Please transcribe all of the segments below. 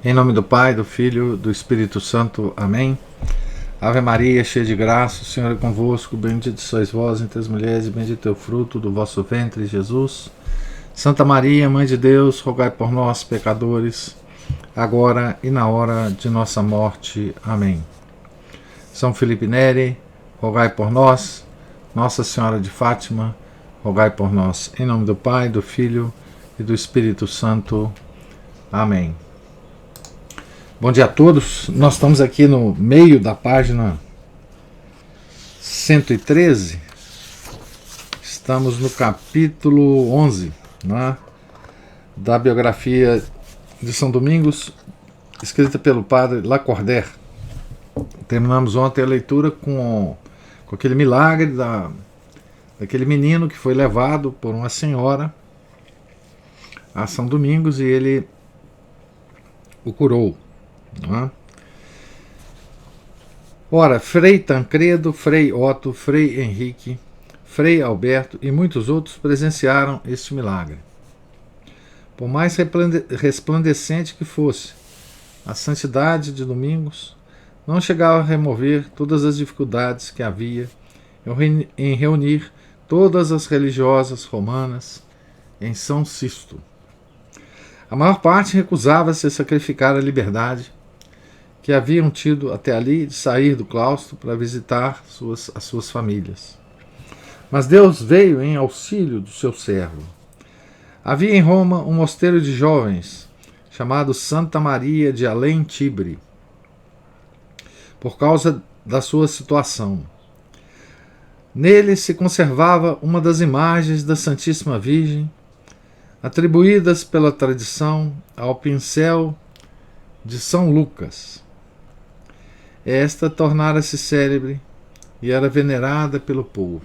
Em nome do Pai, do Filho, do Espírito Santo. Amém. Ave Maria, cheia de graça, o Senhor é convosco. Bendita sois vós entre as mulheres, e bendito é o fruto do vosso ventre, Jesus. Santa Maria, Mãe de Deus, rogai por nós, pecadores, agora e na hora de nossa morte. Amém. São Felipe Neri, rogai por nós. Nossa Senhora de Fátima, rogai por nós. Em nome do Pai, do Filho e do Espírito Santo. Amém. Bom dia a todos. Nós estamos aqui no meio da página 113. Estamos no capítulo 11, né, da biografia de São Domingos, escrita pelo padre Lacordaire. Terminamos ontem a leitura com aquele milagre daquele menino que foi levado por uma senhora a São Domingos e ele o curou. Não é? Ora, Frei Tancredo, Frei Otto, Frei Henrique, Frei Alberto e muitos outros presenciaram este milagre. Por mais resplandecente que fosse, a santidade de Domingos não chegava a remover todas as dificuldades que havia em reunir todas as religiosas romanas em São Sisto. A maior parte recusava-se a sacrificar a liberdade que haviam tido até ali de sair do claustro para visitar as suas famílias. Mas Deus veio em auxílio do seu servo. Havia em Roma um mosteiro de jovens chamado Santa Maria de Além Tibre, por causa da sua situação. Nele se conservava uma das imagens da Santíssima Virgem, atribuídas pela tradição ao pincel de São Lucas. Esta tornara-se célebre e era venerada pelo povo.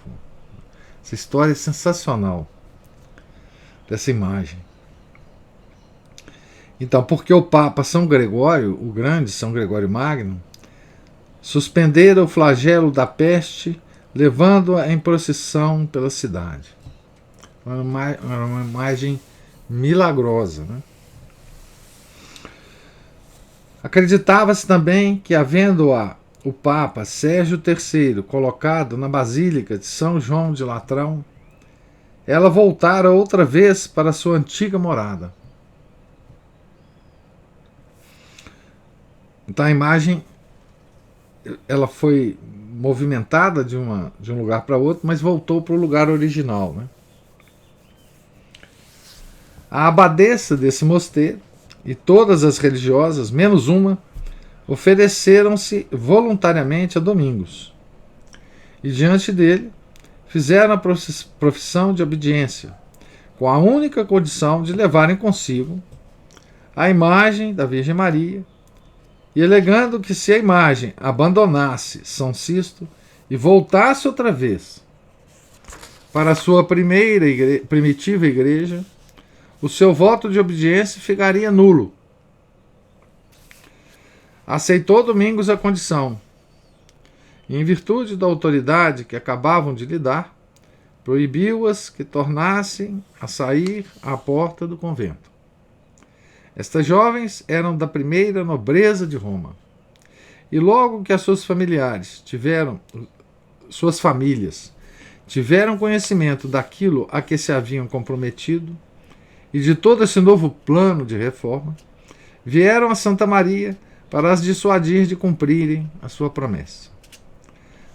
Essa história é sensacional, dessa imagem. Então, porque o Papa São Gregório, o Grande, São Gregório Magno, suspendera o flagelo da peste, levando-a em procissão pela cidade. Uma imagem milagrosa, né? Acreditava-se também que, havendo o Papa Sérgio III colocado na Basílica de São João de Latrão, ela voltara outra vez para sua antiga morada. Então a imagem ela foi movimentada de um lugar para outro, mas voltou para o lugar original, né? A abadesa desse mosteiro e todas as religiosas, menos uma, ofereceram-se voluntariamente a Domingos. E diante dele fizeram a profissão de obediência, com a única condição de levarem consigo a imagem da Virgem Maria, e alegando que se a imagem abandonasse São Sisto e voltasse outra vez para a sua primitiva igreja, o seu voto de obediência ficaria nulo. Aceitou Domingos a condição, e, em virtude da autoridade que acabavam de lhe dar, proibiu-as que tornassem a sair à porta do convento. Estas jovens eram da primeira nobreza de Roma, e logo que suas famílias tiveram conhecimento daquilo a que se haviam comprometido, e de todo esse novo plano de reforma, vieram a Santa Maria para as dissuadir de cumprirem a sua promessa.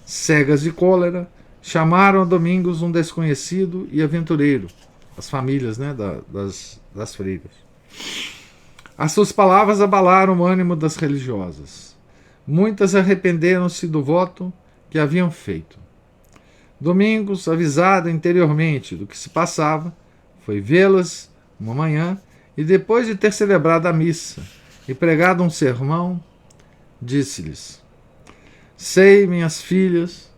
Cegas de cólera, chamaram a Domingos um desconhecido e aventureiro, as famílias, né, das freiras. As suas palavras abalaram o ânimo das religiosas. Muitas arrependeram-se do voto que haviam feito. Domingos, avisado interiormente do que se passava, foi vê-las uma manhã, e depois de ter celebrado a missa e pregado um sermão, disse-lhes: sei, minhas filhas,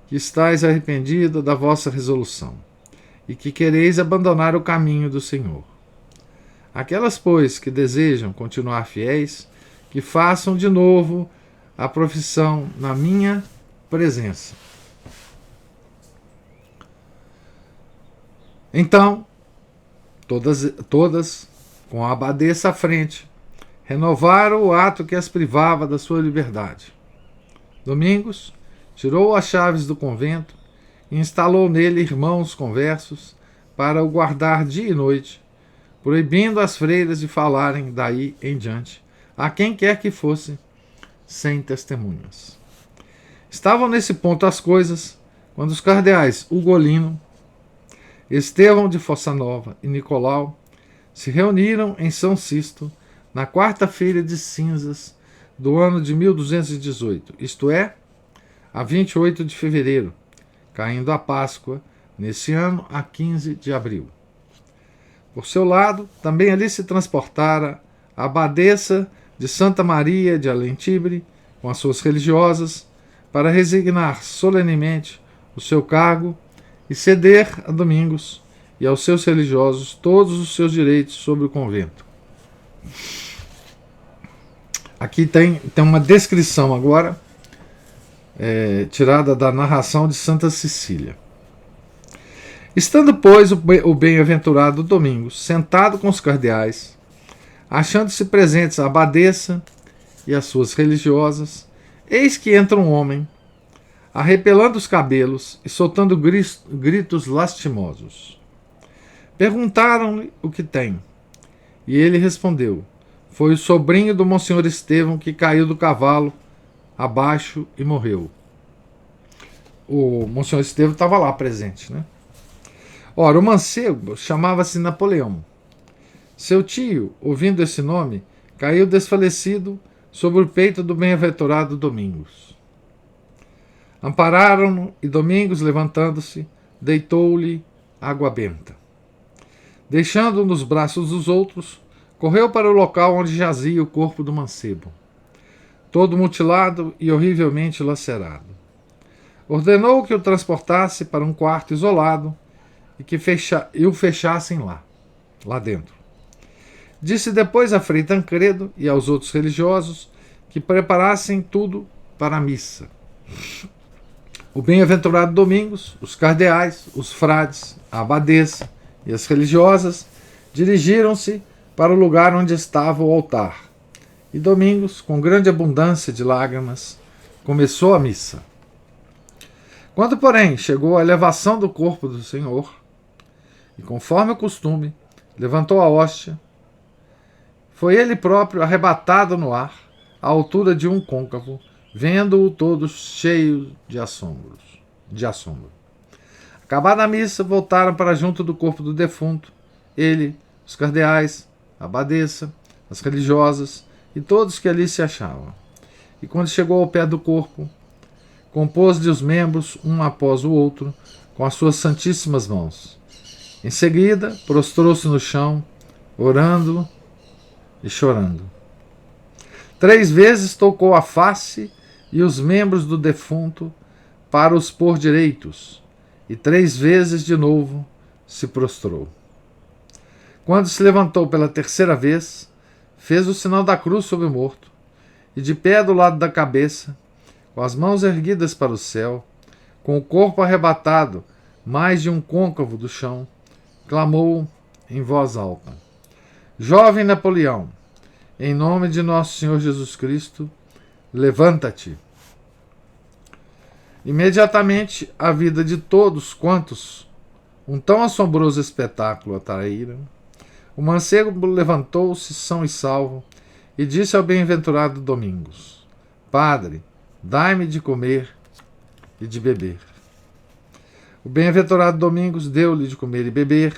que estáis arrependidas da vossa resolução, e que quereis abandonar o caminho do Senhor. Aquelas, pois, que desejam continuar fiéis, que façam de novo a profissão na minha presença. Então, todas com a abadesa à frente, renovaram o ato que as privava da sua liberdade. Domingos tirou as chaves do convento e instalou nele irmãos conversos para o guardar dia e noite, proibindo as freiras de falarem daí em diante a quem quer que fosse, sem testemunhas. Estavam nesse ponto as coisas quando os cardeais Ugolino, Estevão de Fossanova e Nicolau se reuniram em São Sisto na quarta-feira de cinzas do ano de 1218, isto é, a 28 de fevereiro, caindo a Páscoa, nesse ano, a 15 de abril. Por seu lado, também ali se transportara a abadesa de Santa Maria de Alentibre, com as suas religiosas, para resignar solenemente o seu cargo e ceder a Domingos e aos seus religiosos todos os seus direitos sobre o convento. Aqui tem uma descrição agora, tirada da narração de Santa Cecília. Estando, pois, o bem-aventurado Domingos sentado com os cardeais, achando-se presentes a abadesa e as suas religiosas, eis que entra um homem, arrepelando os cabelos e soltando gritos lastimosos. Perguntaram-lhe o que tem, e ele respondeu: foi o sobrinho do Monsenhor Estevão que caiu do cavalo abaixo e morreu. O Monsenhor Estevão estava lá presente, né? Ora, o mancebo chamava-se Napoleão. Seu tio, ouvindo esse nome, caiu desfalecido sobre o peito do bem-aventurado Domingos. Ampararam-no e Domingos, levantando-se, deitou-lhe água benta. Deixando-o nos braços dos outros, correu para o local onde jazia o corpo do mancebo, todo mutilado e horrivelmente lacerado. Ordenou que o transportasse para um quarto isolado e o fechassem lá dentro. Disse depois a Frei Tancredo e aos outros religiosos que preparassem tudo para a missa. O bem-aventurado Domingos, os cardeais, os frades, a abadesa e as religiosas dirigiram-se para o lugar onde estava o altar. E Domingos, com grande abundância de lágrimas, começou a missa. Quando, porém, chegou a elevação do corpo do Senhor, e conforme o costume, levantou a hóstia, foi ele próprio arrebatado no ar, à altura de um côncavo, vendo-o todo cheio de assombro. Acabada a missa, voltaram para junto do corpo do defunto, ele, os cardeais, a abadesa, as religiosas e todos que ali se achavam. E quando chegou ao pé do corpo, compôs-lhe os membros, um após o outro, com as suas santíssimas mãos. Em seguida, prostrou-se no chão, orando e chorando. 3 vezes tocou a face e os membros do defunto para os pôr direitos, e 3 vezes de novo se prostrou. Quando se levantou pela 3ª vez, fez o sinal da cruz sobre o morto, e de pé do lado da cabeça, com as mãos erguidas para o céu, com o corpo arrebatado mais de um côncavo do chão, clamou em voz alta: Jovem Napoleão, em nome de nosso Senhor Jesus Cristo, levanta-te. Imediatamente a vida de todos quantos um tão assombroso espetáculo atraíram, o mancebo levantou-se são e salvo e disse ao bem-aventurado Domingos: Padre, dai-me de comer e de beber. O bem-aventurado Domingos deu-lhe de comer e beber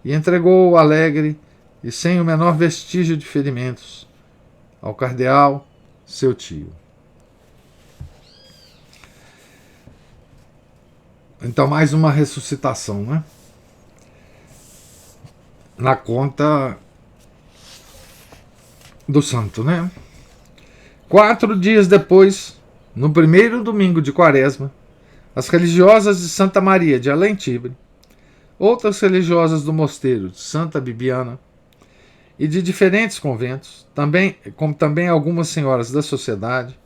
e entregou-o alegre e sem o menor vestígio de ferimentos ao cardeal, seu tio. Então, mais uma ressuscitação, né? Na conta do santo, né? 4 dias depois, no primeiro domingo de Quaresma, as religiosas de Santa Maria de Alentibre, outras religiosas do mosteiro de Santa Bibiana e de diferentes conventos, como também algumas senhoras da sociedade,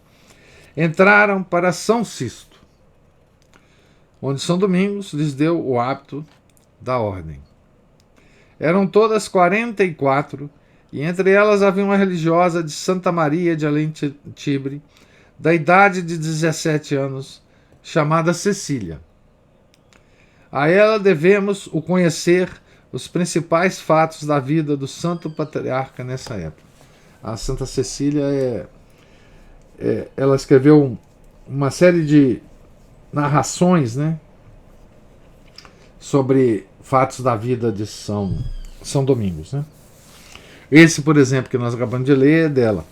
entraram para São Sisto, onde São Domingos lhes deu o hábito da ordem. Eram todas 44 e entre elas havia uma religiosa de Santa Maria de Além-Tibre, da idade de 17 anos, chamada Cecília. A ela devemos o conhecer os principais fatos da vida do santo patriarca nessa época. A Santa Cecília ela escreveu uma série de narrações, né, sobre fatos da vida de São Domingos, né? Esse, por exemplo, que nós acabamos de ler é dela.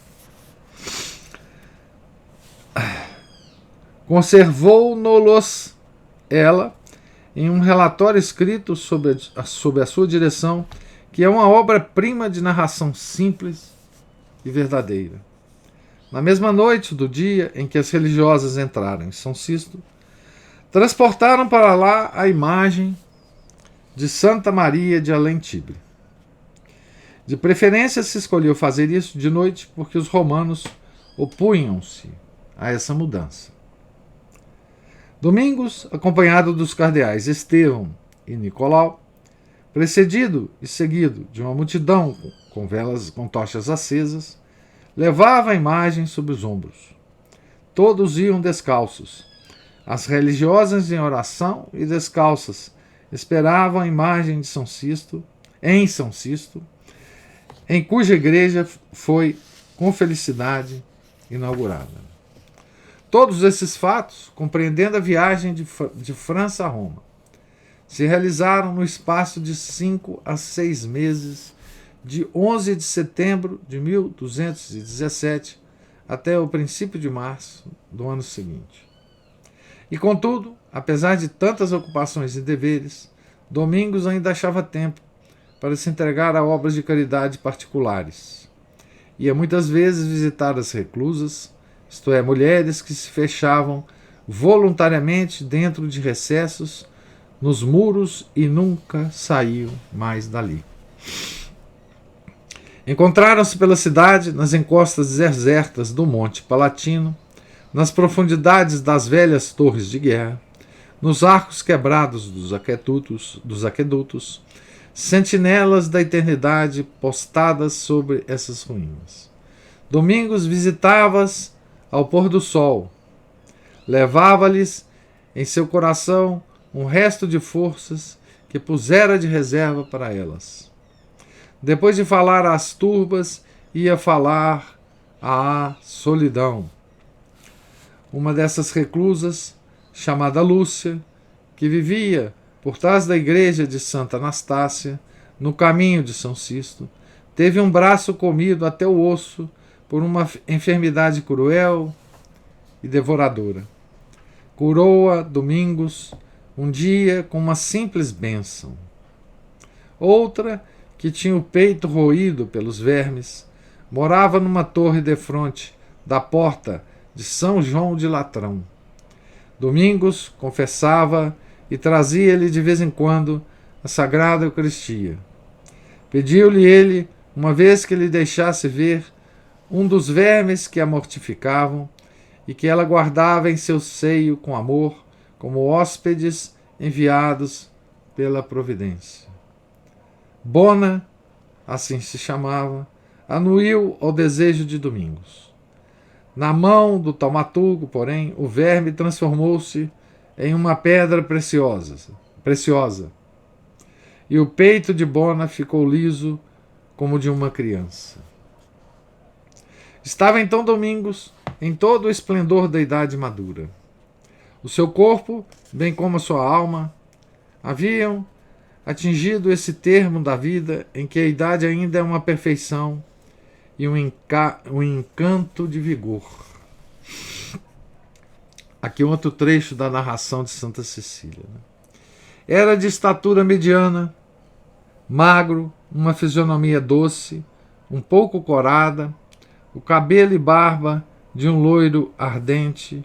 Conservou-nos ela em um relatório escrito sob a sua direção, que é uma obra-prima de narração simples e verdadeira. Na mesma noite do dia em que as religiosas entraram em São Sisto, transportaram para lá a imagem de Santa Maria de Além-Tibre. De preferência se escolheu fazer isso de noite porque os romanos opunham-se a essa mudança. Domingos, acompanhado dos cardeais Estevão e Nicolau, precedido e seguido de uma multidão com velas com tochas acesas, levava a imagem sob os ombros. Todos iam descalços. As religiosas em oração e descalças esperavam a imagem de São Sisto, em cuja igreja foi com felicidade inaugurada. Todos esses fatos, compreendendo a viagem de França a Roma, se realizaram no espaço de 5 a 6 meses, de 11 de setembro de 1217 até o princípio de março do ano seguinte. E contudo, apesar de tantas ocupações e deveres, Domingos ainda achava tempo para se entregar a obras de caridade particulares. Ia muitas vezes visitar as reclusas, isto é, mulheres que se fechavam voluntariamente dentro de recessos nos muros e nunca saiu mais dali. Encontraram-se pela cidade, nas encostas desertas do Monte Palatino, nas profundidades das velhas torres de guerra, nos arcos quebrados dos aquedutos, sentinelas da eternidade postadas sobre essas ruínas. Domingos visitava-as ao pôr do sol, levava-lhes em seu coração um resto de forças que pusera de reserva para elas. Depois de falar às turbas, ia falar à solidão. Uma dessas reclusas, chamada Lúcia, que vivia por trás da igreja de Santa Anastácia, no caminho de São Sisto, teve um braço comido até o osso por uma enfermidade cruel e devoradora. Curou-a Domingos um dia com uma simples bênção. Outra, que tinha o peito roído pelos vermes, morava numa torre defronte da porta de São João de Latrão. Domingos confessava e trazia-lhe de vez em quando a Sagrada Eucaristia. Pediu-lhe ele, uma vez que lhe deixasse ver um dos vermes que a mortificavam e que ela guardava em seu seio com amor, como hóspedes enviados pela providência. Bona, assim se chamava, anuiu ao desejo de Domingos. Na mão do taumaturgo, porém, o verme transformou-se em uma pedra preciosa, e o peito de Bona ficou liso como de uma criança. Estava então Domingos em todo o esplendor da idade madura. O seu corpo, bem como a sua alma, haviam atingido esse termo da vida em que a idade ainda é uma perfeição e um encanto de vigor. Aqui outro trecho da narração de Santa Cecília. Era de estatura mediana, magro, uma fisionomia doce, um pouco corada, o cabelo e barba de um loiro ardente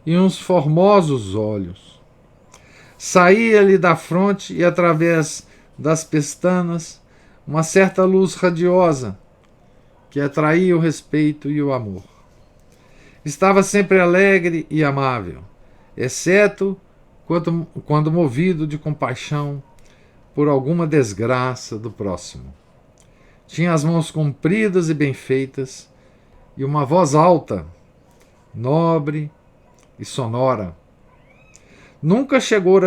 e uns formosos olhos. Saía-lhe da fronte e através das pestanas uma certa luz radiosa que atraía o respeito e o amor. Estava sempre alegre e amável, exceto quando movido de compaixão por alguma desgraça do próximo. Tinha as mãos compridas e bem feitas, e uma voz alta, nobre e sonora. Nunca chegou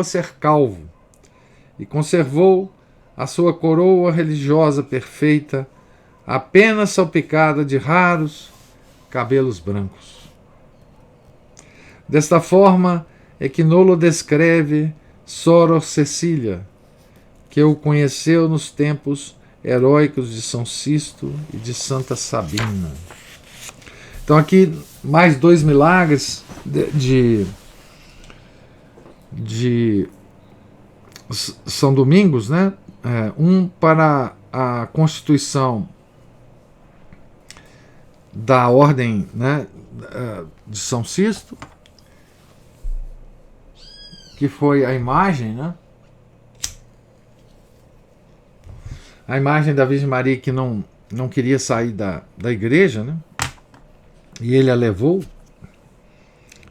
a ser calvo, e conservou a sua coroa religiosa perfeita, apenas salpicada de raros cabelos brancos. Desta forma é que Nolo descreve Soror Cecília, que o conheceu nos tempos heróicos de São Sisto e de Santa Sabina. Então aqui mais 2 milagres de São Domingos, né? Um para a constituição da ordem, né, de São Sisto, que foi a imagem, né? A imagem da Virgem Maria que não queria sair da igreja, né? E ele a levou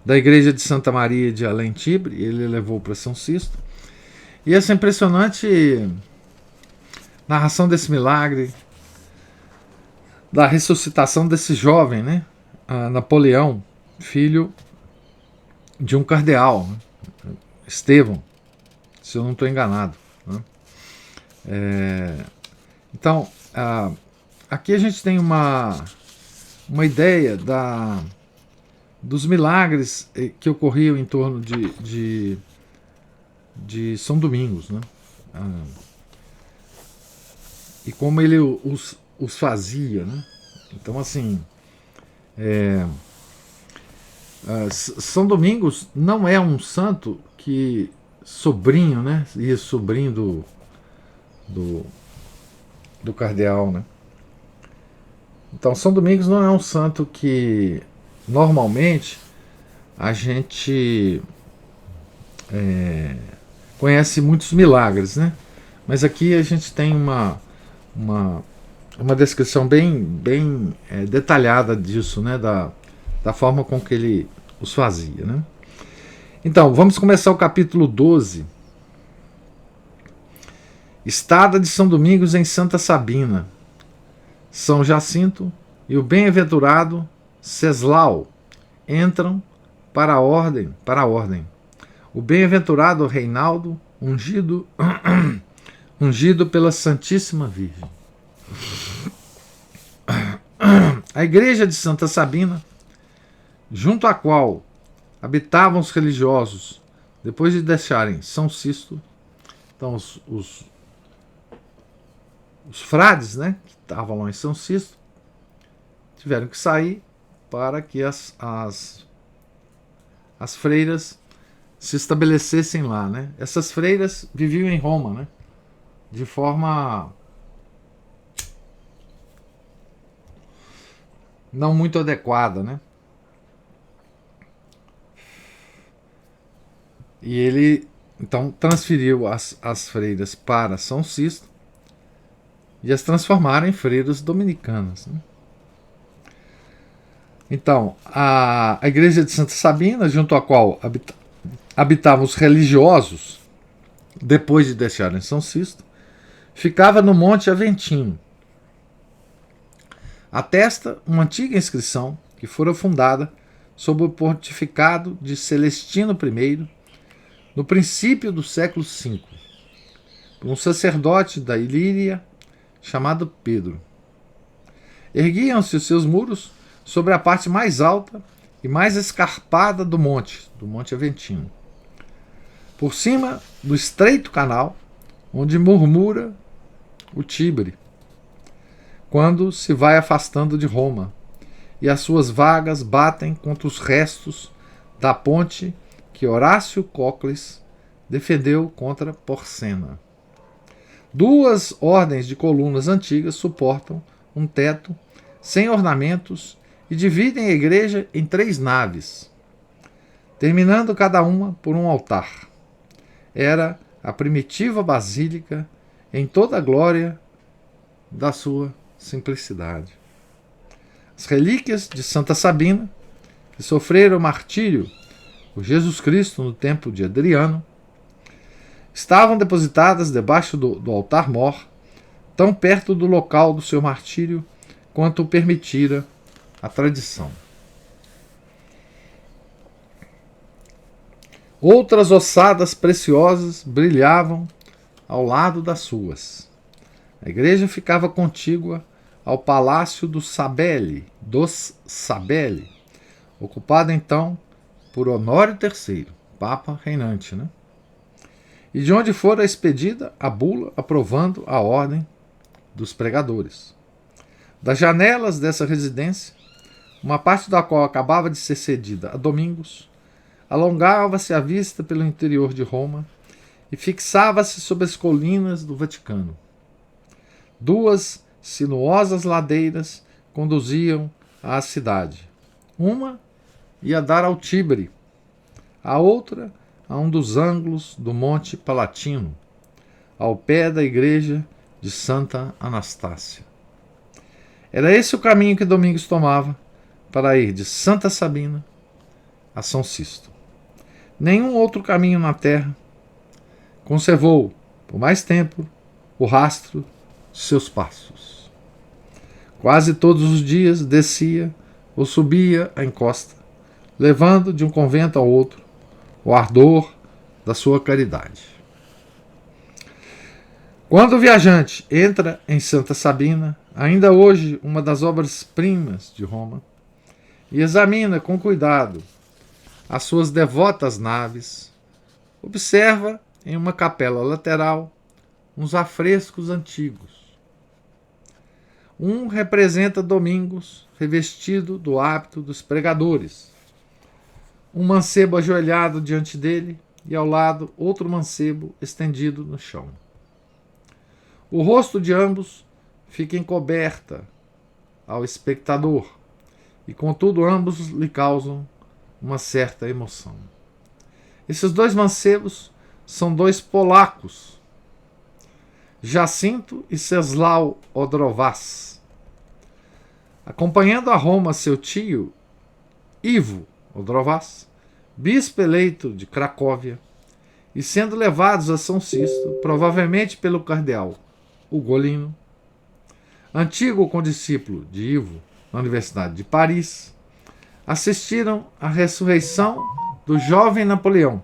da igreja de Santa Maria de Além Tibre, ele a levou para São Sisto. E essa impressionante narração desse milagre, da ressuscitação desse jovem, né? Napoleão, filho de um cardeal, né? Estevão, se eu não estou enganado, né? Então, aqui a gente tem uma ideia dos milagres que ocorriam em torno de São Domingos, né? E como ele os fazia, né? Então, assim, São Domingos não é um santo que sobrinho, né? E sobrinho do cardeal, né? Então, São Domingos não é um santo que normalmente a gente conhece muitos milagres, né? Mas aqui a gente tem uma descrição bem detalhada disso, né? Da forma com que ele os fazia, né? Então, vamos começar o capítulo 12. Estada de São Domingos em Santa Sabina. São Jacinto e o bem-aventurado Ceslau entram para a ordem. O bem-aventurado Reinaldo, ungido pela Santíssima Virgem. A igreja de Santa Sabina, junto à qual habitavam os religiosos depois de deixarem São Sisto, então os frades, né, que estavam lá em São Sisto, tiveram que sair para que as freiras se estabelecessem lá, né? Essas freiras viviam em Roma, né? De forma não muito adequada, né? E ele então transferiu as freiras para São Sisto e as transformaram em freiras dominicanas, né? Então, a igreja de Santa Sabina, junto à qual habitavam os religiosos, depois de deixarem São Sisto, ficava no Monte Aventino. Atesta uma antiga inscrição que fora fundada sob o pontificado de Celestino I, no princípio do século V, por um sacerdote da Ilíria chamado Pedro. Erguiam-se os seus muros sobre a parte mais alta e mais escarpada do Monte Aventino, por cima do estreito canal onde murmura o Tibre, quando se vai afastando de Roma, e as suas vagas batem contra os restos da ponte que Horácio Cocles defendeu contra Porcena. 2 ordens de colunas antigas suportam um teto sem ornamentos e dividem a igreja em 3 naves, terminando cada uma por um altar. Era a primitiva basílica em toda a glória da sua simplicidade. As relíquias de Santa Sabina, que sofreram martírio por Jesus Cristo no tempo de Adriano, estavam depositadas debaixo do altar-mor, tão perto do local do seu martírio quanto o permitira a tradição. Outras ossadas preciosas brilhavam ao lado das suas. A igreja ficava contígua ao palácio dos Sabelli, ocupado então por Honório III, Papa reinante, e de onde fora expedida a bula aprovando a ordem dos pregadores. Das janelas dessa residência, uma parte da qual acabava de ser cedida a Domingos, alongava-se a vista pelo interior de Roma e fixava-se sobre as colinas do Vaticano. Duas sinuosas ladeiras conduziam à cidade. Uma ia dar ao Tibre, a outra a um dos ângulos do Monte Palatino, ao pé da igreja de Santa Anastácia. Era esse o caminho que Domingos tomava para ir de Santa Sabina a São Sisto. Nenhum outro caminho na terra conservou, por mais tempo, o rastro de seus passos. Quase todos os dias descia ou subia a encosta, levando de um convento ao outro o ardor da sua caridade. Quando o viajante entra em Santa Sabina, ainda hoje uma das obras-primas de Roma, e examina com cuidado as suas devotas naves, observa em uma capela lateral uns afrescos antigos. Um representa Domingos revestido do hábito dos pregadores, um mancebo ajoelhado diante dele e ao lado outro mancebo estendido no chão. O rosto de ambos fica encoberta ao espectador e, contudo, ambos lhe causam uma certa emoção. Esses dois mancebos são dois polacos, Jacinto e Czesław Odrowacz. Acompanhando a Roma seu tio, Ivo Odrowacz, bispo eleito de Cracóvia, e sendo levados a São Sisto, provavelmente pelo cardeal Ugolino, antigo condiscípulo de Ivo na Universidade de Paris, assistiram à ressurreição do jovem Napoleão.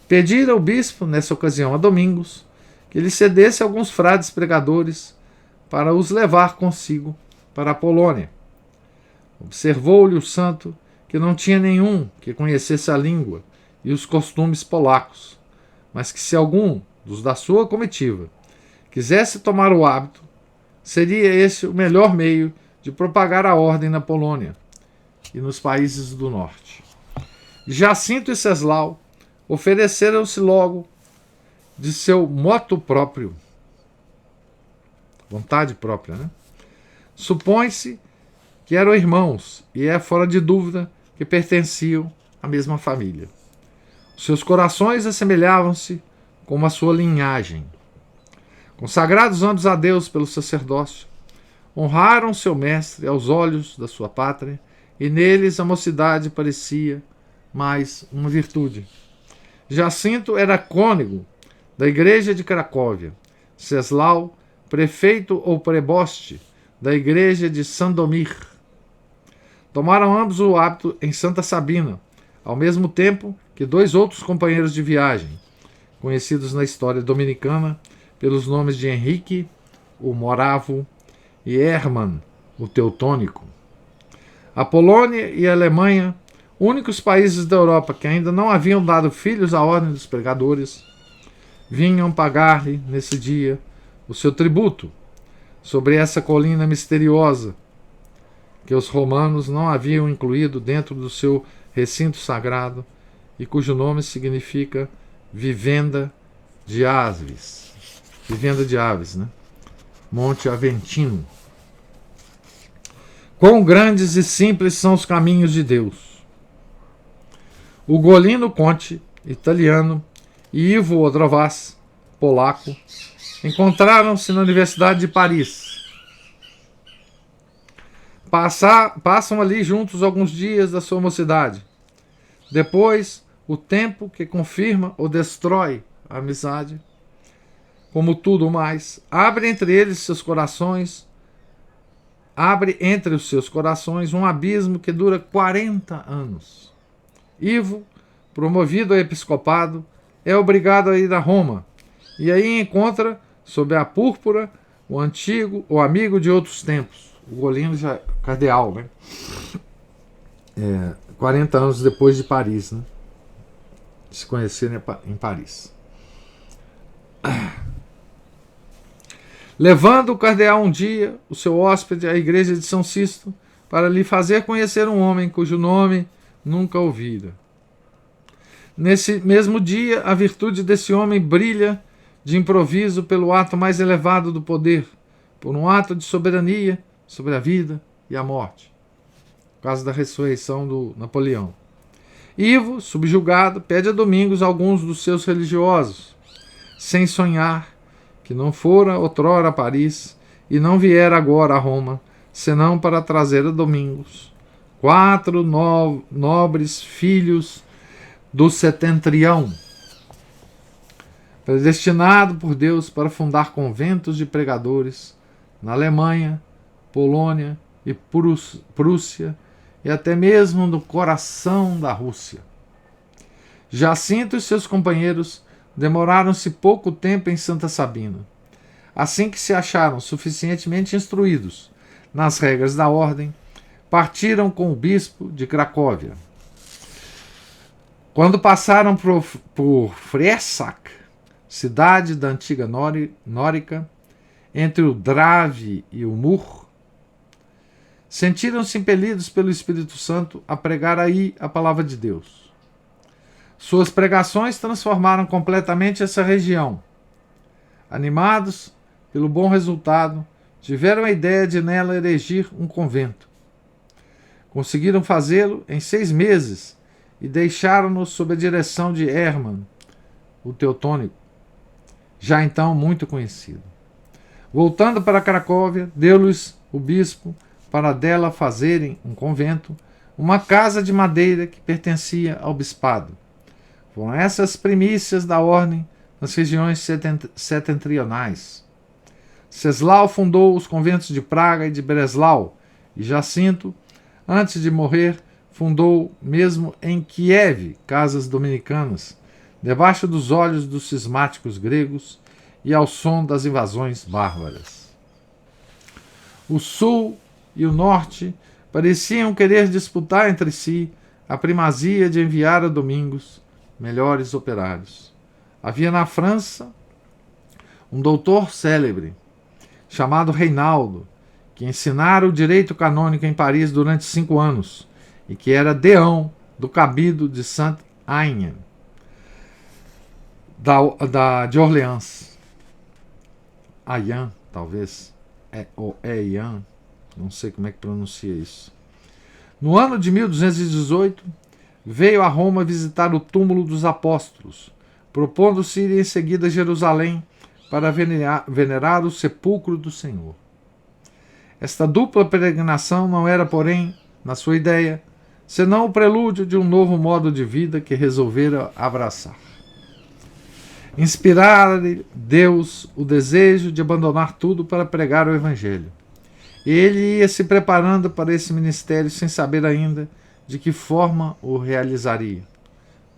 Pediram o bispo, nessa ocasião a Domingos, que lhe cedesse alguns frades pregadores para os levar consigo para a Polônia. Observou-lhe o santo que não tinha nenhum que conhecesse a língua e os costumes polacos, mas que se algum dos da sua comitiva quisesse tomar o hábito, seria esse o melhor meio de propagar a ordem na Polônia e nos países do norte. Jacinto e Czesław ofereceram-se logo de seu motu próprio, vontade própria, Supõe-se que eram irmãos e é fora de dúvida que pertenciam à mesma família. Seus corações assemelhavam-se como a sua linhagem. Consagrados ambos a Deus pelo sacerdócio, honraram seu mestre aos olhos da sua pátria, e neles a mocidade parecia mais uma virtude. Jacinto era cônego da igreja de Cracóvia, Czesław, prefeito ou preboste da igreja de Sandomir. Tomaram ambos o hábito em Santa Sabina, ao mesmo tempo que dois outros companheiros de viagem, conhecidos na história dominicana pelos nomes de Henrique, o Moravo, e Hermann, o Teutônico. A Polônia e a Alemanha, únicos países da Europa que ainda não haviam dado filhos à ordem dos pregadores, vinham pagar-lhe, nesse dia, o seu tributo sobre essa colina misteriosa que os romanos não haviam incluído dentro do seu recinto sagrado e cujo nome significa Vivenda de Aves. Vivenda de Aves, Monte Aventino. Quão grandes e simples são os caminhos de Deus! Ugolino Conte, italiano, e Ivo Odrowacz, polaco, encontraram-se na Universidade de Paris. Passam ali juntos alguns dias da sua mocidade. Depois, o tempo que confirma ou destrói a amizade como tudo mais, abre entre os seus corações um abismo que dura 40 anos. Ivo, promovido a episcopado, é obrigado a ir a Roma, e aí encontra, sob a púrpura, o amigo de outros tempos, o Ugolino já cardeal, né? 40 anos depois de Paris, né? De se conhecerem em Paris. Levando o cardeal um dia, o seu hóspede, à igreja de São Sisto, para lhe fazer conhecer um homem cujo nome nunca ouvira. Nesse mesmo dia, a virtude desse homem brilha de improviso pelo ato mais elevado do poder, por um ato de soberania sobre a vida e a morte. No caso da ressurreição do Napoleão. Ivo, subjugado, pede a Domingos alguns dos seus religiosos, sem sonhar que não fora outrora a Paris e não viera agora a Roma, senão para trazer a Domingos 4 nobres filhos do setentrião, predestinado por Deus para fundar conventos de pregadores na Alemanha, Polônia e Prússia, e até mesmo no coração da Rússia. Jacinto e seus companheiros demoraram-se pouco tempo em Santa Sabina. Assim que se acharam suficientemente instruídos nas regras da ordem, partiram com o bispo de Cracóvia. Quando passaram por Fresac, cidade da antiga Nórica, entre o Drave e o Mur, sentiram-se impelidos pelo Espírito Santo a pregar aí a palavra de Deus. Suas pregações transformaram completamente essa região. Animados pelo bom resultado, tiveram a ideia de nela erigir um convento. Conseguiram fazê-lo em 6 meses e deixaram-no sob a direção de Hermann, o teutônico, já então muito conhecido. Voltando para Cracóvia, deu-lhes o bispo, para dela fazerem um convento, uma casa de madeira que pertencia ao bispado. Foram essas primícias da ordem nas regiões setentrionais. Ceslau fundou os conventos de Praga e de Breslau, e Jacinto, antes de morrer, fundou mesmo em Kiev casas dominicanas, debaixo dos olhos dos cismáticos gregos e ao som das invasões bárbaras. O sul e o norte pareciam querer disputar entre si a primazia de enviar a Domingos melhores operários. Havia na França um doutor célebre, chamado Reinaldo, que ensinara o direito canônico em Paris durante 5 anos, e que era deão do cabido de Saint-Aignan, de Orleans. Ayan, talvez, ou Ayan, não sei como é que pronuncia isso. No ano de 1218, veio a Roma visitar o túmulo dos apóstolos, propondo-se ir em seguida a Jerusalém para venerar o sepulcro do Senhor. Esta dupla peregrinação não era, porém, na sua ideia, senão o prelúdio de um novo modo de vida que resolvera abraçar. Inspirar-lhe Deus o desejo de abandonar tudo para pregar o Evangelho. Ele ia se preparando para esse ministério sem saber ainda de que forma o realizaria,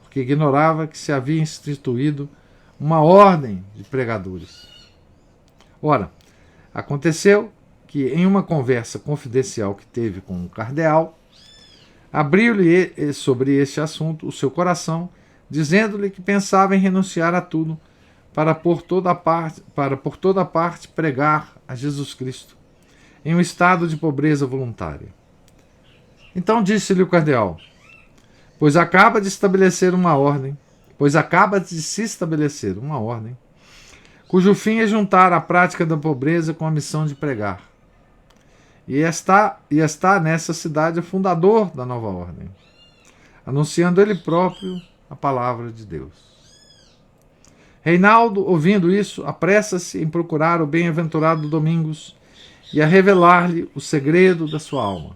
porque ignorava que se havia instituído uma ordem de pregadores. Ora, aconteceu que, em uma conversa confidencial que teve com o cardeal, abriu-lhe sobre este assunto o seu coração, dizendo-lhe que pensava em renunciar a tudo para por toda parte pregar a Jesus Cristo, em um estado de pobreza voluntária. Então disse-lhe o cardeal: pois acaba de se estabelecer uma ordem, cujo fim é juntar a prática da pobreza com a missão de pregar. E está nessa cidade o fundador da nova ordem, anunciando ele próprio a palavra de Deus. Reinaldo, ouvindo isso, apressa-se em procurar o bem-aventurado Domingos e a revelar-lhe o segredo da sua alma.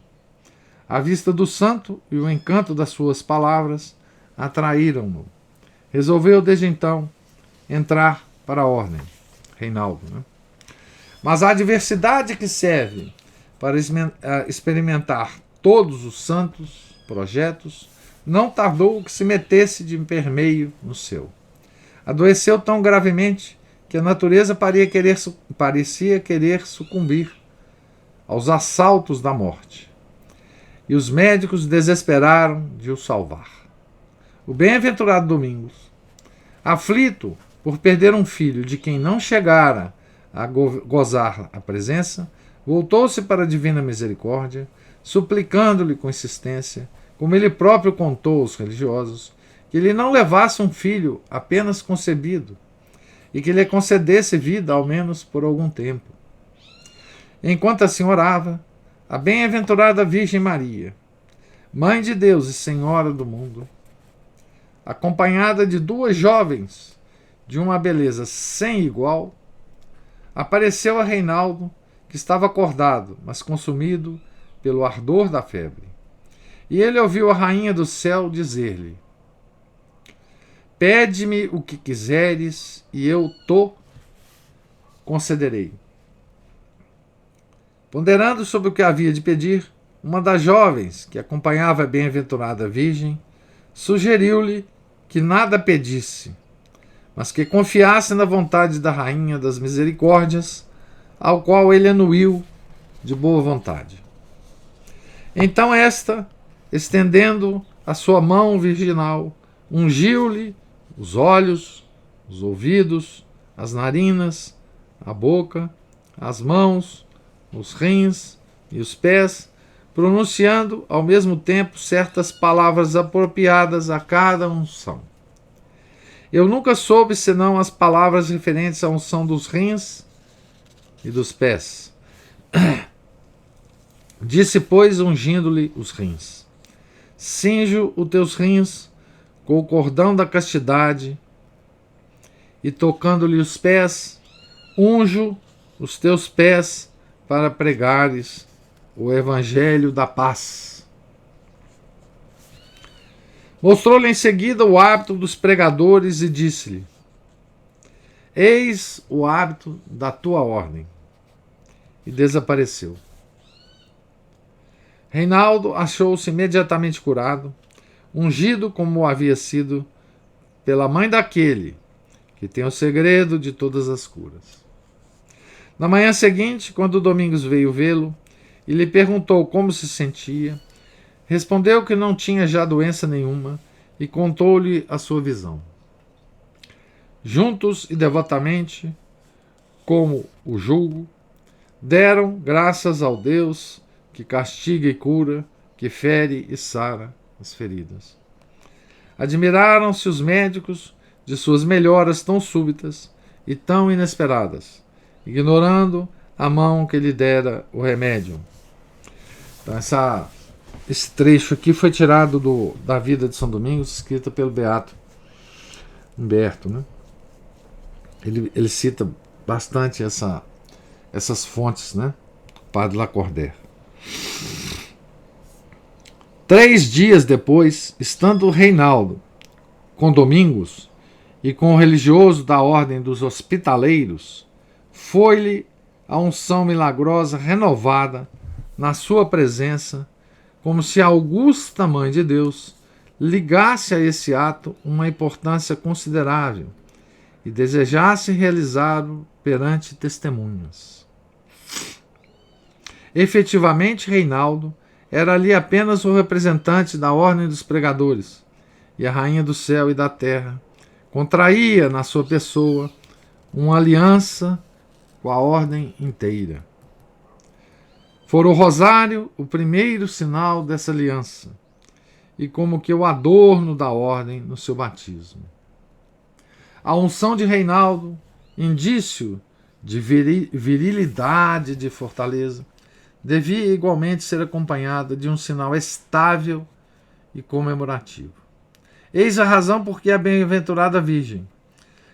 A vista do santo e o encanto das suas palavras atraíram-no. Resolveu, desde então, entrar para a ordem. Reinaldo, né? Mas a adversidade que serve para experimentar todos os santos projetos não tardou que se metesse de permeio no seu. Adoeceu tão gravemente que a natureza parecia querer sucumbir aos assaltos da morte. E os médicos desesperaram de o salvar. O bem-aventurado Domingos, aflito por perder um filho de quem não chegara a gozar a presença, voltou-se para a divina misericórdia, suplicando-lhe com insistência, como ele próprio contou aos religiosos, que lhe não levasse um filho apenas concebido e que lhe concedesse vida ao menos por algum tempo. Enquanto assim orava, a bem-aventurada Virgem Maria, Mãe de Deus e Senhora do mundo, acompanhada de duas jovens de uma beleza sem igual, apareceu a Reinaldo, que estava acordado, mas consumido pelo ardor da febre. E ele ouviu a rainha do céu dizer-lhe: pede-me o que quiseres e eu te concederei. Ponderando sobre o que havia de pedir, uma das jovens que acompanhava a bem-aventurada Virgem sugeriu-lhe que nada pedisse, mas que confiasse na vontade da Rainha das Misericórdias, ao qual ele anuiu de boa vontade. Então esta, estendendo a sua mão virginal, ungiu-lhe os olhos, os ouvidos, as narinas, a boca, as mãos, os rins e os pés, pronunciando ao mesmo tempo certas palavras apropriadas a cada unção. Eu nunca soube senão as palavras referentes à unção dos rins e dos pés. Disse, pois, ungindo-lhe os rins: cinjo os teus rins com o cordão da castidade, e tocando-lhe os pés, unjo os teus pés para pregares o evangelho da paz. Mostrou-lhe em seguida o hábito dos pregadores e disse-lhe: eis o hábito da tua ordem. E desapareceu. Reinaldo achou-se imediatamente curado, ungido como havia sido pela mãe daquele que tem o segredo de todas as curas. Na manhã seguinte, quando Domingos veio vê-lo e lhe perguntou como se sentia, respondeu que não tinha já doença nenhuma e contou-lhe a sua visão. Juntos e devotamente, como o julgo, deram graças ao Deus que castiga e cura, que fere e sara as feridas. Admiraram-se os médicos de suas melhoras tão súbitas e tão inesperadas, ignorando a mão que lhe dera o remédio. Então, esse trecho aqui foi tirado da vida de São Domingos, escrita pelo Beato Humberto, né? Ele cita bastante essas fontes, né? Padre Lacordaire. 3 dias depois, estando Reinaldo com Domingos e com o religioso da ordem dos hospitaleiros, foi-lhe a unção milagrosa renovada na sua presença, como se a augusta Mãe de Deus ligasse a esse ato uma importância considerável e desejasse realizá-lo perante testemunhas. Efetivamente, Reinaldo era ali apenas o representante da ordem dos pregadores, e a Rainha do céu e da terra contraía na sua pessoa uma aliança com a ordem inteira. Fora o rosário o primeiro sinal dessa aliança, e como que o adorno da ordem no seu batismo. A unção de Reinaldo, indício de virilidade e de fortaleza, devia igualmente ser acompanhada de um sinal estável e comemorativo. Eis a razão por que a bem-aventurada Virgem,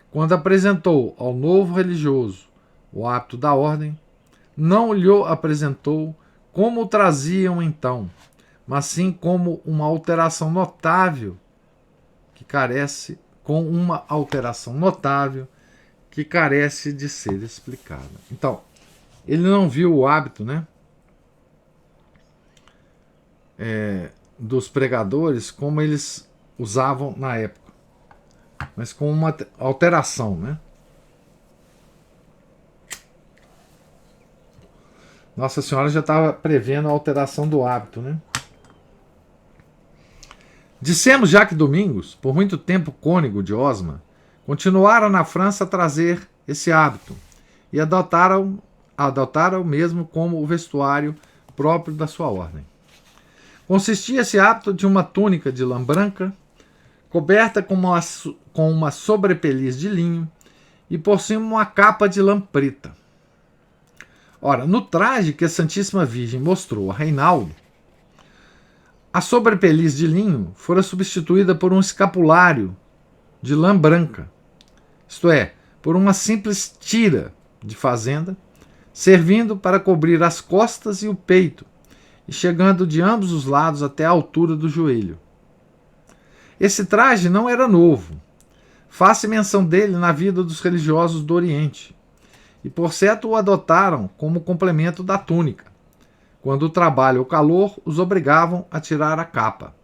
quando apresentou ao novo religioso o hábito da ordem, não lhe apresentou como o traziam então, mas sim como uma alteração notável que carece de ser explicada. Então, ele não viu o hábito, né, dos pregadores como eles usavam na época, mas com uma alteração, né? Nossa Senhora já estava prevendo a alteração do hábito, né? Dissemos já que Domingos, por muito tempo cônego de Osma, continuara na França a trazer esse hábito e adotaram mesmo como o vestuário próprio da sua ordem. Consistia esse hábito de uma túnica de lã branca, coberta com uma sobrepeliz de linho e por cima uma capa de lã preta. Ora, no traje que a Santíssima Virgem mostrou a Reinaldo, a sobrepeliz de linho fora substituída por um escapulário de lã branca, isto é, por uma simples tira de fazenda, servindo para cobrir as costas e o peito, e chegando de ambos os lados até a altura do joelho. Esse traje não era novo. Faz-se menção dele na vida dos religiosos do Oriente, e por certo o adotaram como complemento da túnica, quando o trabalho ou calor os obrigavam a tirar a capa.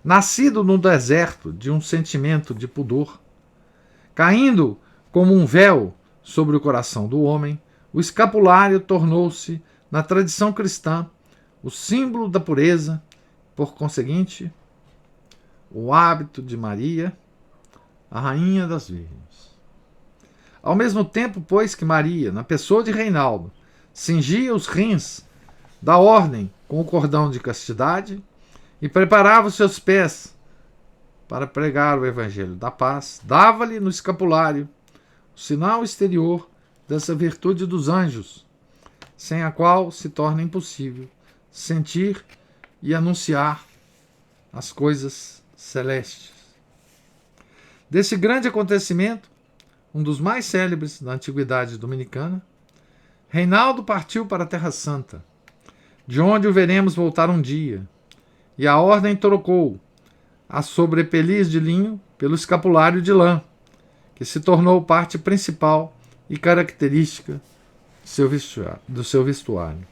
Nascido no deserto de um sentimento de pudor, caindo como um véu sobre o coração do homem, o escapulário tornou-se, na tradição cristã, o símbolo da pureza, por conseguinte, o hábito de Maria, a Rainha das Virgens. Ao mesmo tempo, pois, que Maria, na pessoa de Reinaldo, cingia os rins da ordem com o cordão de castidade e preparava os seus pés para pregar o evangelho da paz, dava-lhe no escapulário o sinal exterior dessa virtude dos anjos, sem a qual se torna impossível sentir e anunciar as coisas celestes. Desse grande acontecimento, um dos mais célebres da antiguidade dominicana, Reinaldo partiu para a Terra Santa, de onde o veremos voltar um dia, e a ordem trocou a sobrepeliz de linho pelo escapulário de lã, que se tornou parte principal e característica do seu vestuário.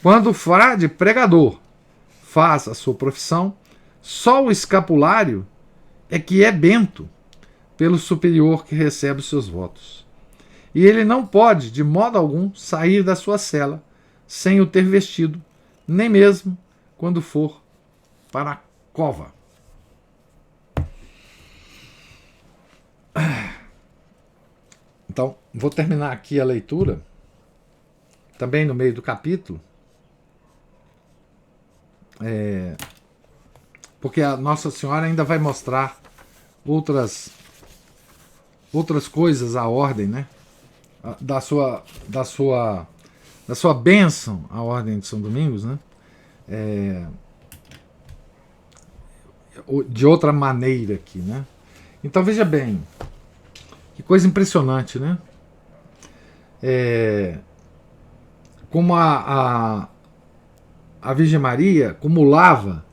Quando o frade pregador faz a sua profissão, só o escapulário é que é bento pelo superior que recebe os seus votos. E ele não pode, de modo algum, sair da sua cela sem o ter vestido, nem mesmo quando for para a cova. Então, vou terminar aqui a leitura, também no meio do capítulo, porque a Nossa Senhora ainda vai mostrar outras coisas à ordem, né? Da sua bênção à ordem de São Domingos, né? De outra maneira aqui, né? Então veja bem, que coisa impressionante, né? Como a Virgem Maria acumulava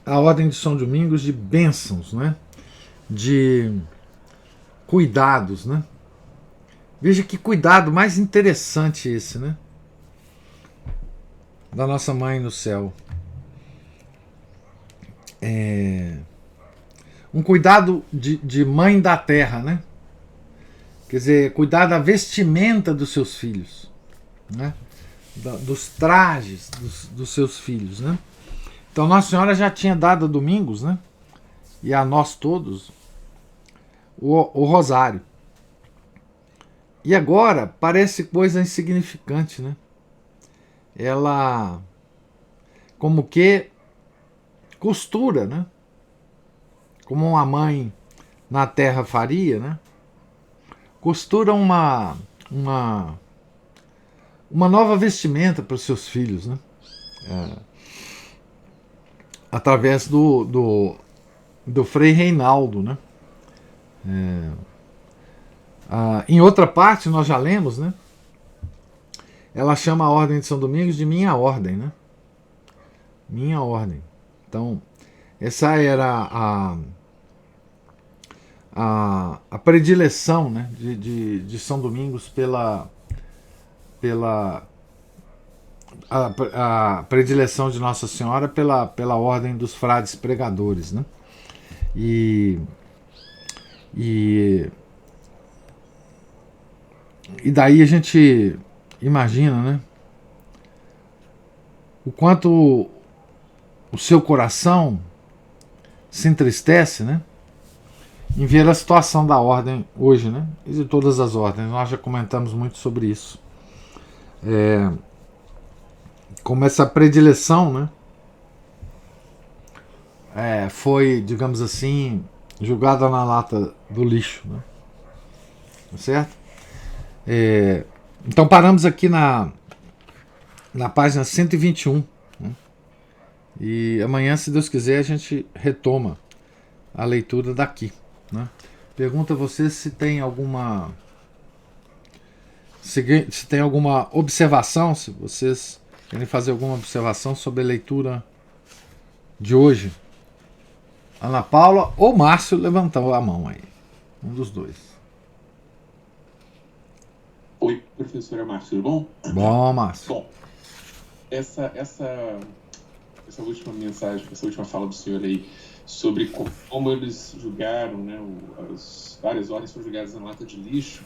a ordem de São Domingos de bênçãos, né? De cuidados, né? Veja que cuidado mais interessante esse, né? Da nossa Mãe no céu. Um cuidado de mãe da terra, né? Quer dizer, cuidar da vestimenta dos seus filhos, né? Dos trajes dos seus filhos, né? Então Nossa Senhora já tinha dado a Domingos, né? E a nós todos o rosário. E agora parece coisa insignificante, né? Ela como que costura, né? Como uma mãe na terra faria, né? Costura uma nova vestimenta para os seus filhos, né? Através do Frei Reinaldo, né? Em outra parte nós já lemos, né? Ela chama a ordem de São Domingos de minha ordem, né? Minha ordem. Então essa era a predileção, né, de São Domingos a predileção de Nossa Senhora pela ordem dos frades pregadores, né? E daí a gente imagina, né, o quanto o seu coração se entristece, né, em ver a situação da ordem hoje, né, e de todas as ordens. Nós já comentamos muito sobre isso. Como essa predileção, né, foi, digamos assim, jogada na lata do lixo, né? Certo? Então paramos aqui na página 121, né? E amanhã, se Deus quiser, a gente retoma a leitura daqui, né? Pergunto a vocês se tem alguma observação, se vocês querem fazer alguma observação sobre a leitura de hoje. Ana Paula ou Márcio levantou a mão aí. Um dos dois. Oi, professora Márcio, tudo bom? Bom, Márcio. Bom, essa última mensagem, essa última fala do senhor aí, sobre como eles julgaram, né, as várias ordens foram julgadas na lata de lixo,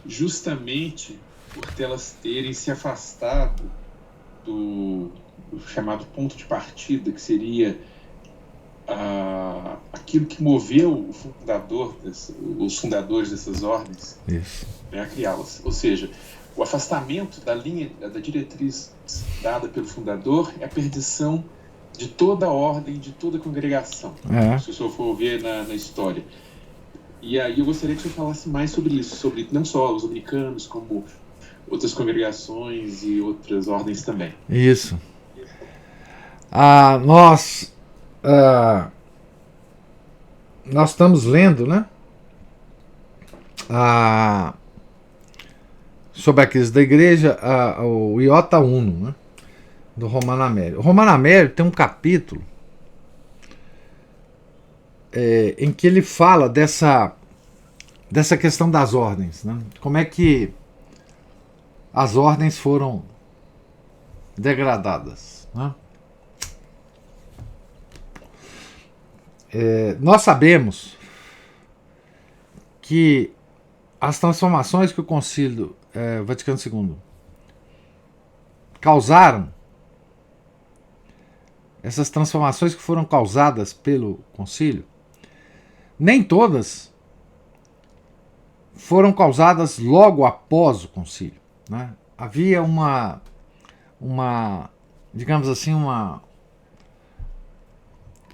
justamente por elas terem se afastado do chamado ponto de partida, que seria aquilo que moveu os fundadores dessas ordens, né, a criá-las. Ou seja, o afastamento da linha, da diretriz dada pelo fundador é a perdição de toda a ordem, de toda a congregação, se o senhor for ver na história. E aí eu gostaria que o senhor falasse mais sobre isso, sobre não só os dominicanos, como outras congregações e outras ordens também. Isso. Nós estamos lendo, né, sobre a crise da igreja, o Iota Uno, né, do Romano Amério. O Romano Amério tem um capítulo em que ele fala dessa questão das ordens, né, como é que as ordens foram degradadas, né? Nós sabemos que as transformações que o Concílio Vaticano II causaram, essas transformações que foram causadas pelo Concílio, nem todas foram causadas logo após o Concílio, né? Havia digamos assim,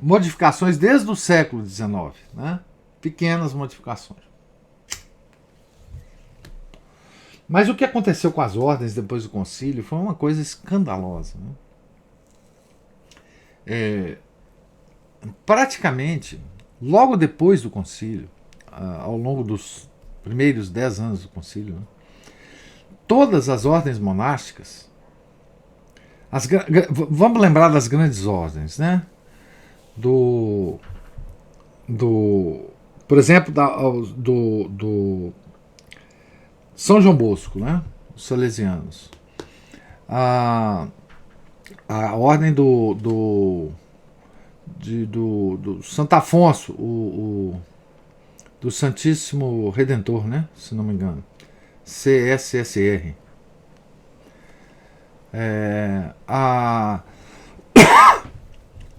modificações desde o século XIX, né? Pequenas modificações. Mas o que aconteceu com as ordens depois do concílio foi uma coisa escandalosa, né? Praticamente, logo depois do concílio, ao longo dos primeiros 10 anos do concílio, né, todas as ordens monásticas, vamos lembrar das grandes ordens, né? Por exemplo, do São João Bosco, né? Os salesianos. A ordem do Santo Afonso, do Santíssimo Redentor, né? Se não me engano. CSSR.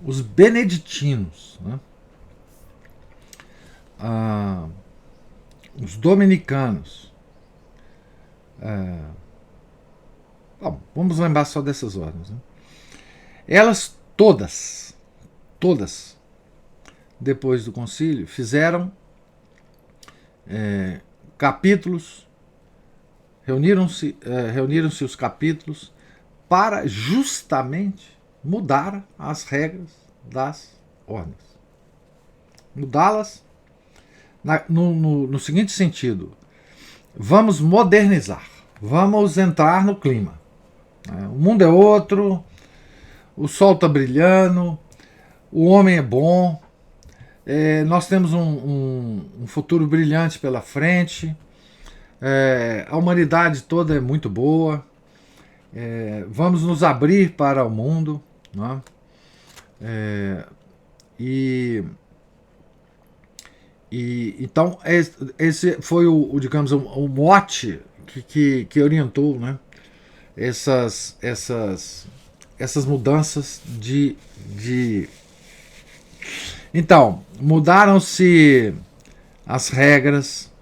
Os beneditinos, né? Os dominicanos. Bom, vamos lembrar só dessas ordens, né? Elas todas, depois do concílio, fizeram capítulos, reuniram-se os capítulos para justamente mudar as regras das ordens. Mudá-las no seguinte sentido: vamos modernizar, vamos entrar no clima. O mundo é outro, o sol está brilhando, o homem é bom, nós temos um futuro brilhante pela frente. A humanidade toda é muito boa. Vamos nos abrir para o mundo, né? Então esse foi digamos, o mote que orientou, né, essas mudanças Então, mudaram-se as regras,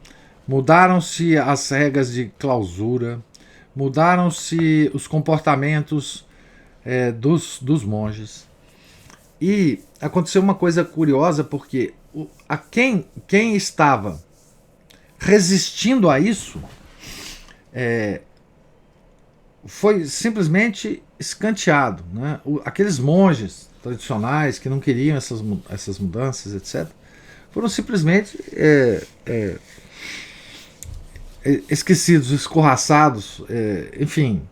mudaram-se as regras de clausura, mudaram-se os comportamentos dos monges. E aconteceu uma coisa curiosa, porque quem estava resistindo a isso foi simplesmente escanteado, né? Aqueles monges tradicionais que não queriam essas mudanças, etc., foram simplesmente esquecidos, escorraçados, enfim,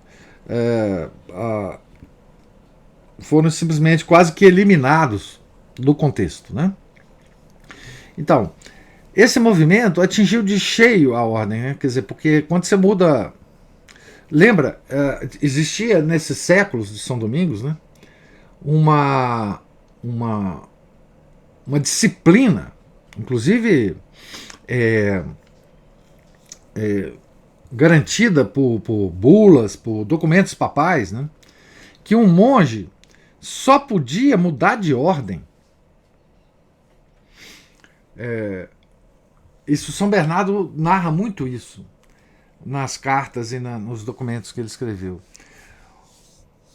foram simplesmente quase que eliminados do contexto, né? Então, esse movimento atingiu de cheio a ordem, né? Quer dizer, porque quando você muda... Lembra, existia nesses séculos de São Domingos, né, uma disciplina, inclusive garantida por bulas, por documentos papais, né, que um monge só podia mudar de ordem. Isso, São Bernardo narra muito isso nas cartas e nos documentos que ele escreveu.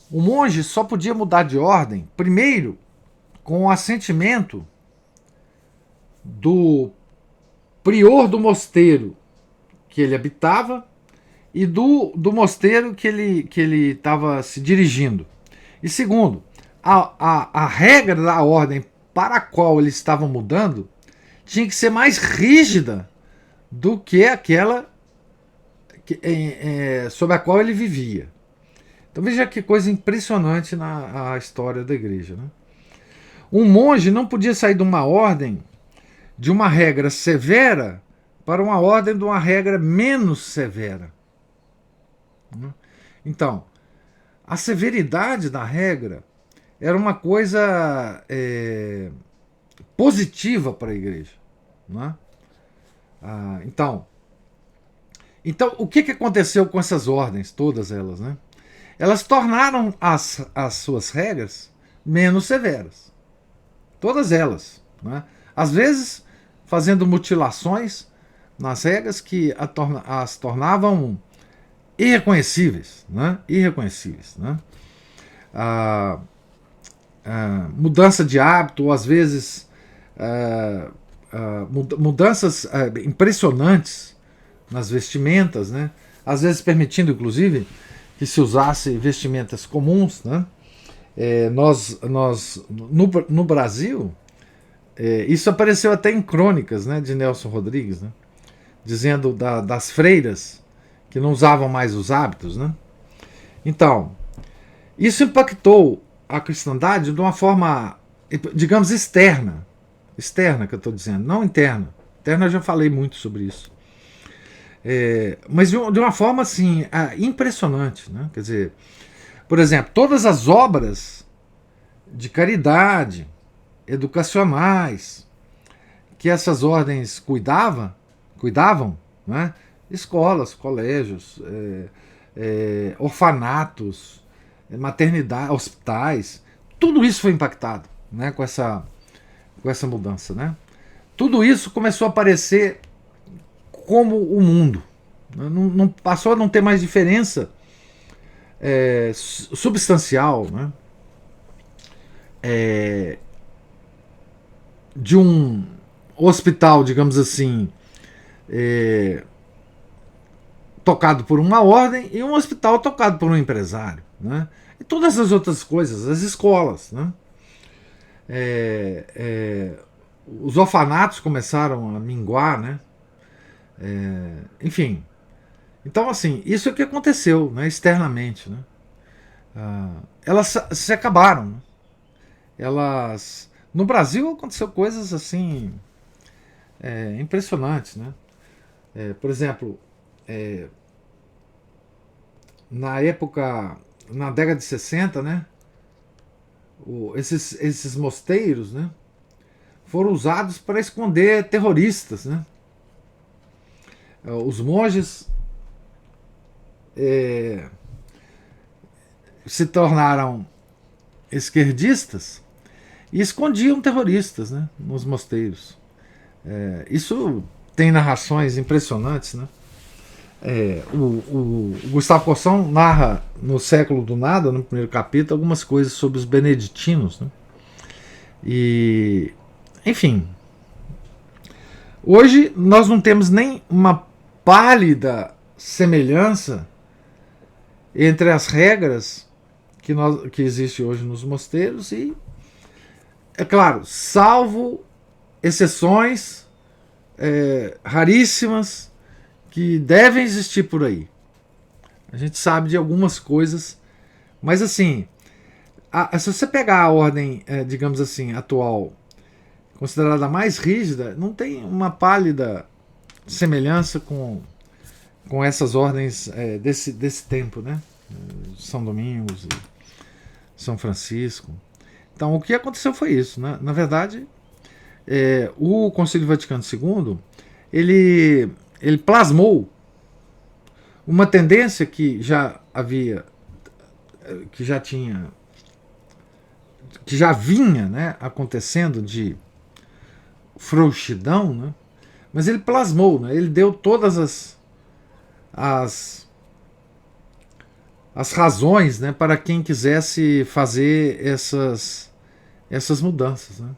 O monge só podia mudar de ordem, primeiro, com o assentimento do prior do mosteiro que ele habitava e do mosteiro que ele estava se dirigindo. E segundo, a regra da ordem para a qual ele estava mudando tinha que ser mais rígida do que aquela sobre a qual ele vivia. Então veja que coisa impressionante na história da igreja, né? Um monge não podia sair de uma ordem, de uma regra severa, para uma ordem de uma regra menos severa. Então, a severidade da regra era uma coisa positiva para a igreja, né? Então, o que aconteceu com essas ordens, todas elas, né? Elas tornaram as suas regras menos severas. Todas elas, né? Às vezes fazendo mutilações nas regras que as tornavam irreconhecíveis, né? Irreconhecíveis, né? Mudança de hábito, ou às vezes mudanças impressionantes nas vestimentas, né? Às vezes permitindo, inclusive, que se usasse vestimentas comuns, né? No Brasil, isso apareceu até em crônicas, né, de Nelson Rodrigues, né? Dizendo das freiras que não usavam mais os hábitos, né? Então, isso impactou a cristandade de uma forma, digamos, externa que eu estou dizendo, não interna. Interna eu já falei muito sobre isso. Mas de uma forma assim impressionante, né? Quer dizer, por exemplo, todas as obras de caridade, educacionais, que essas ordens cuidavam, né? Escolas, colégios, orfanatos, maternidade, hospitais, tudo isso foi impactado, né, com essa mudança, né? Tudo isso começou a aparecer como o mundo, não passou a não ter mais diferença substancial, né, de um hospital, digamos assim, tocado por uma ordem e um hospital tocado por um empresário, né? E todas as outras coisas, as escolas, né? Os orfanatos começaram a minguar, né? Enfim, então assim, isso é o que aconteceu, né, externamente, né? Elas se acabaram, né? Elas No Brasil aconteceu coisas assim impressionantes, né? Por exemplo, na época, na década de 60, né? Esses mosteiros, né? Foram usados para esconder terroristas, né? Os monges se tornaram esquerdistas e escondiam terroristas, né, nos mosteiros. Isso tem narrações impressionantes, né? O Gustavo Corsão narra no Século do Nada, no primeiro capítulo, algumas coisas sobre os beneditinos, né? E, enfim, hoje nós não temos nem uma pálida semelhança entre as regras que existem hoje nos mosteiros e, é claro, salvo exceções raríssimas que devem existir por aí. A gente sabe de algumas coisas, mas assim, se você pegar a ordem, digamos assim, atual, considerada mais rígida, não tem uma pálida semelhança com essas ordens desse tempo, né? São Domingos e São Francisco. Então, o que aconteceu foi isso, né? Na verdade, o Concílio Vaticano II ele plasmou uma tendência que já havia, que já vinha, né, acontecendo de frouxidão, né? Mas ele plasmou, né? Ele deu todas as razões, né, para quem quisesse fazer essas mudanças, né?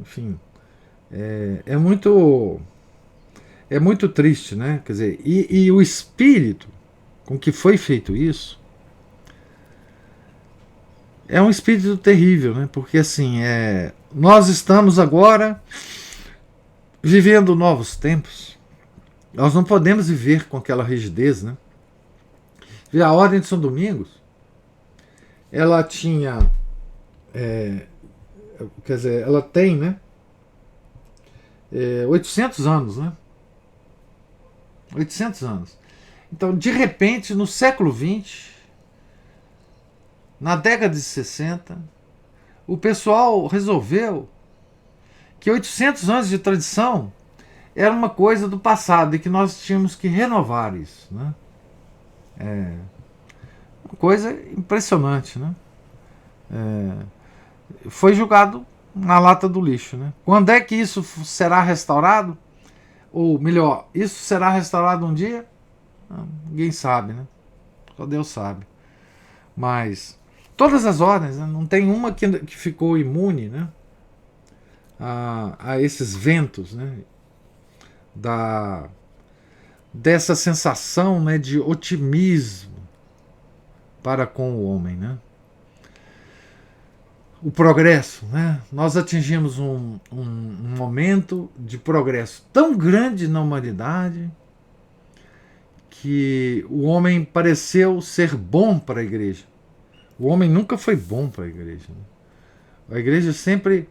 Enfim, é muito triste, né? Quer dizer, e o espírito com que foi feito isso é um espírito terrível, né? Porque assim, nós estamos agora vivendo novos tempos. Nós não podemos viver com aquela rigidez, né? E a Ordem de São Domingos, ela tinha, quer dizer, ela tem, né? 800 anos, né? 800 anos. Então, de repente, no século XX, na década de 60, o pessoal resolveu que 800 anos de tradição era uma coisa do passado e que nós tínhamos que renovar isso, né? Uma coisa impressionante, né? Foi jogado na lata do lixo, né? Quando é que isso será restaurado? Ou melhor, isso será restaurado um dia? Ninguém sabe, né? Só Deus sabe. Mas todas as ordens, né? Não tem uma que ficou imune, né? A esses ventos, né? Dessa sensação, né, de otimismo para com o homem, né? O progresso, né? Nós atingimos um momento de progresso tão grande na humanidade que o homem pareceu ser bom para a igreja. O homem nunca foi bom para a igreja, né? A igreja sempre,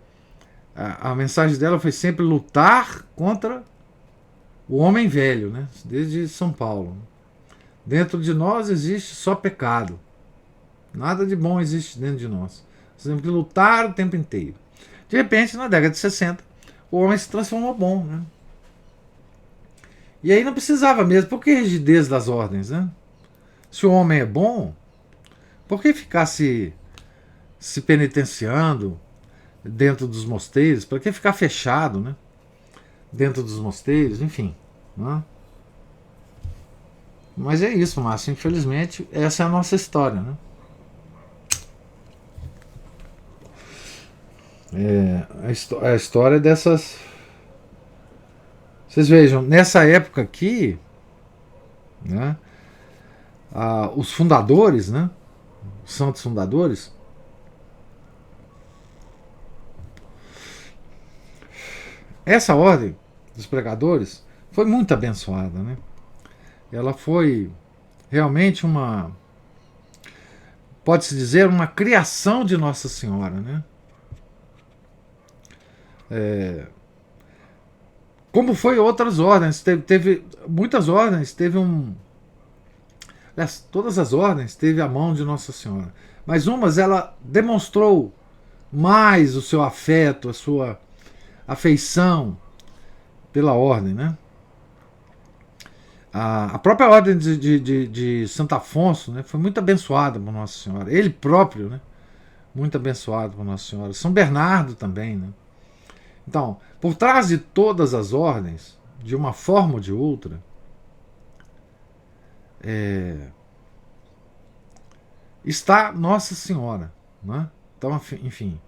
a mensagem dela foi sempre lutar contra o homem velho, né? Desde São Paulo. Dentro de nós existe só pecado. Nada de bom existe dentro de nós. Nós temos que lutar o tempo inteiro. De repente, na década de 60, o homem se transformou bom, né? E aí não precisava mesmo. Por que rigidez das ordens, né? Se o homem é bom, por que ficar se penitenciando dentro dos mosteiros? Por que ficar fechado, né? Dentro dos mosteiros, enfim, né? Mas é isso, Márcio. Infelizmente, essa é a nossa história, né? A história dessas. Vocês vejam, nessa época aqui, né, os fundadores, né, os santos fundadores, essa ordem dos pregadores foi muito abençoada, né? Ela foi realmente pode-se dizer, uma criação de Nossa Senhora, né? Como foi outras ordens, teve muitas ordens, aliás, todas as ordens teve a mão de Nossa Senhora, mas umas ela demonstrou mais o seu afeto, a sua afeição pela ordem, né? A própria ordem de Santo Afonso, né, foi muito abençoada por Nossa Senhora. Ele próprio, né, muito abençoado por Nossa Senhora. São Bernardo também, né? Então, por trás de todas as ordens, de uma forma ou de outra, está Nossa Senhora, né? Então, enfim,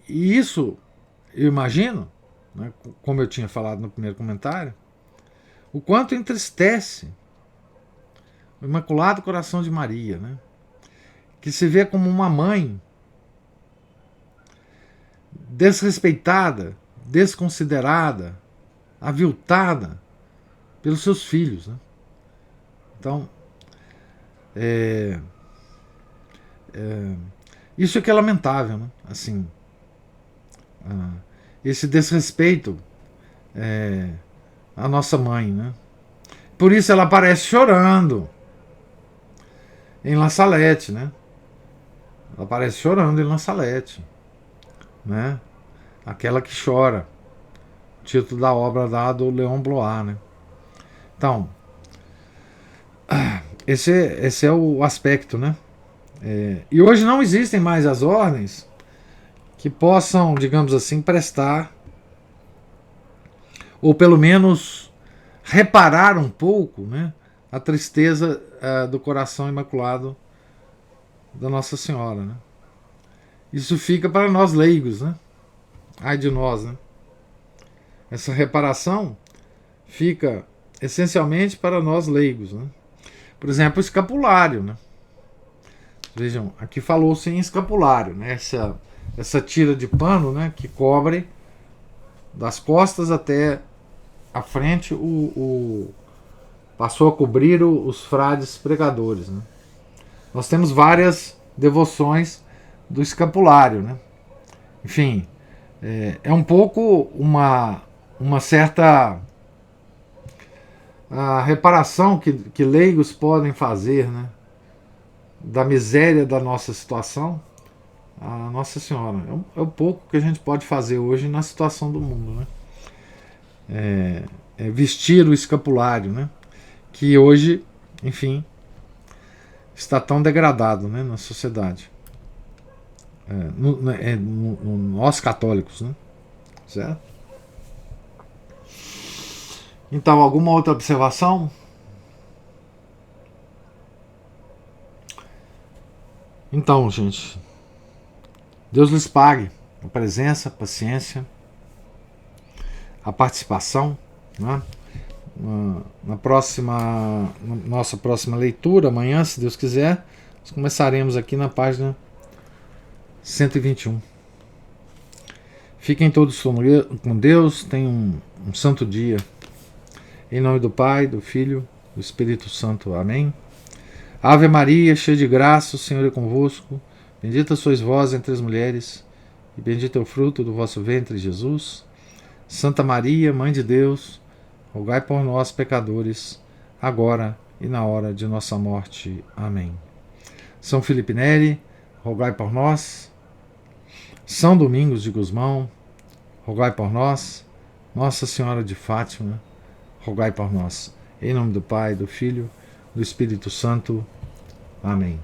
e isso, eu imagino, né, como eu tinha falado no primeiro comentário, o quanto entristece o Imaculado Coração de Maria, né, que se vê como uma mãe desrespeitada, desconsiderada, aviltada pelos seus filhos, né? Então, isso é que é lamentável, né? Assim, esse desrespeito à nossa mãe, né? Por isso ela aparece chorando em La Salette, né? Ela aparece chorando em La Salette, né? Aquela que chora, título da obra lá do Leon Blois, né? Então, esse é o aspecto, né? E hoje não existem mais as ordens que possam, digamos assim, prestar, ou pelo menos reparar um pouco, né, a tristeza do coração imaculado da Nossa Senhora, né? Isso fica para nós leigos, né? Ai de nós, né? Essa reparação fica essencialmente para nós leigos, né? Por exemplo, o escapulário, né? Vejam, aqui falou-se em escapulário, né? Essa tira de pano, né, que cobre das costas até a frente, passou a cobrir os frades pregadores, né? Nós temos várias devoções do escapulário, né? Enfim, é um pouco uma certa reparação que leigos podem fazer, né, da miséria da nossa situação. A Nossa Senhora é o pouco que a gente pode fazer hoje na situação do mundo, né? Vestir o escapulário, né, que hoje, enfim, está tão degradado, né, na sociedade, nós católicos, né, certo? Então, alguma outra observação? Então, gente, Deus lhes pague a presença, a paciência, a participação, né? Nossa próxima leitura, amanhã, se Deus quiser, nós começaremos aqui na página 121. Fiquem todos com Deus, tenham um santo dia. Em nome do Pai, do Filho, do Espírito Santo. Amém. Ave Maria, cheia de graça, o Senhor é convosco. Bendita sois vós entre as mulheres, e bendito é o fruto do vosso ventre, Jesus. Santa Maria, Mãe de Deus, rogai por nós, pecadores, agora e na hora de nossa morte. Amém. São Felipe Neri, rogai por nós. São Domingos de Gusmão, rogai por nós. Nossa Senhora de Fátima, rogai por nós. Em nome do Pai, do Filho, do Espírito Santo. Amém.